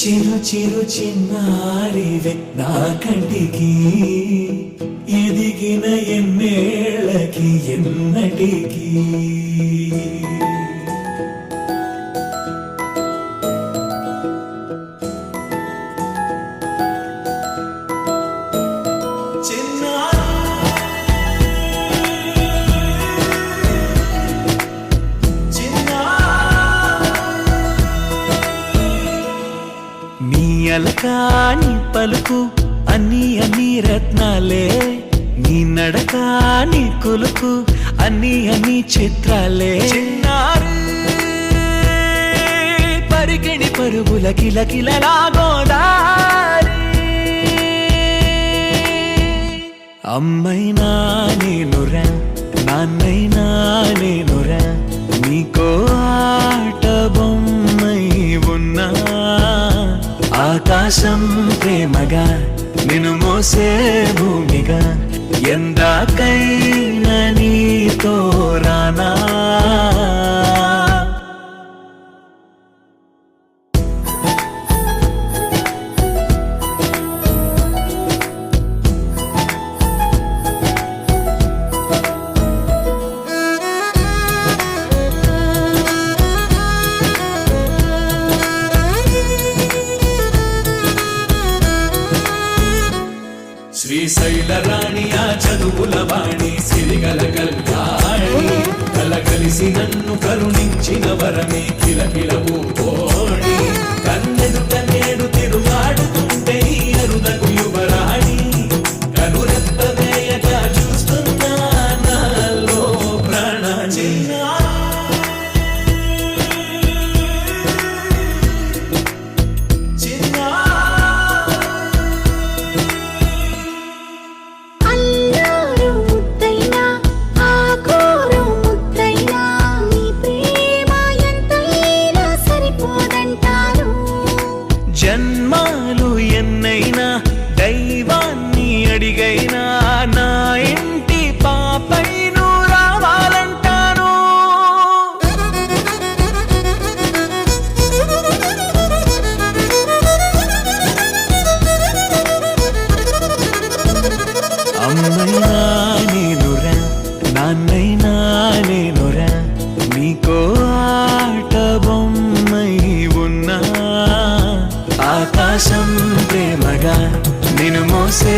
చిరు చిరు చిన్నారివే నా కంటికి ఎదిగిన ఎన్నేళ్ళకి ఎన్నటికి అలకాని పలుకు అన్ని అన్ని రత్నాలే నీ నడకాని కులుకు అన్ని అన్ని చిత్రాలే చిన్నారు పరిగిణి పరుగుల కిలకిలలాగోదారి అమ్మైనా నేనురా నాన్నైనా నేనురా నీకో ఆట బొమ్మై ఉన్నా ఆకాశం ప్రేమగా నిన్ను మోసే భూమిగా ఎందాకైనా నీతో రానా శ్రీశైల రాణి ఆ చదువుల వాణి సిరిగల కళ్యాణి కలగలిసి నన్ను కరుణించిన వరమే కిలకిలవు కోణి కన్నెదుట నేడు తిరుగాడుతుంటే అరుదకు యువరాణి కనురెప్పవేయగా చూస్తున్నా నాలో ప్రాణ జన్మాలు ఎన్నైనా దైవాన్ని అడిగైనా నా ఇంటి పాపైను రావాలంటాను అమ్మైనా నేనురా నాన్నైనా నేనురా నీకో ఆట బొమ్మై ఉన్నా ఆకాశం ప్రేమగా నిన్ను మోసే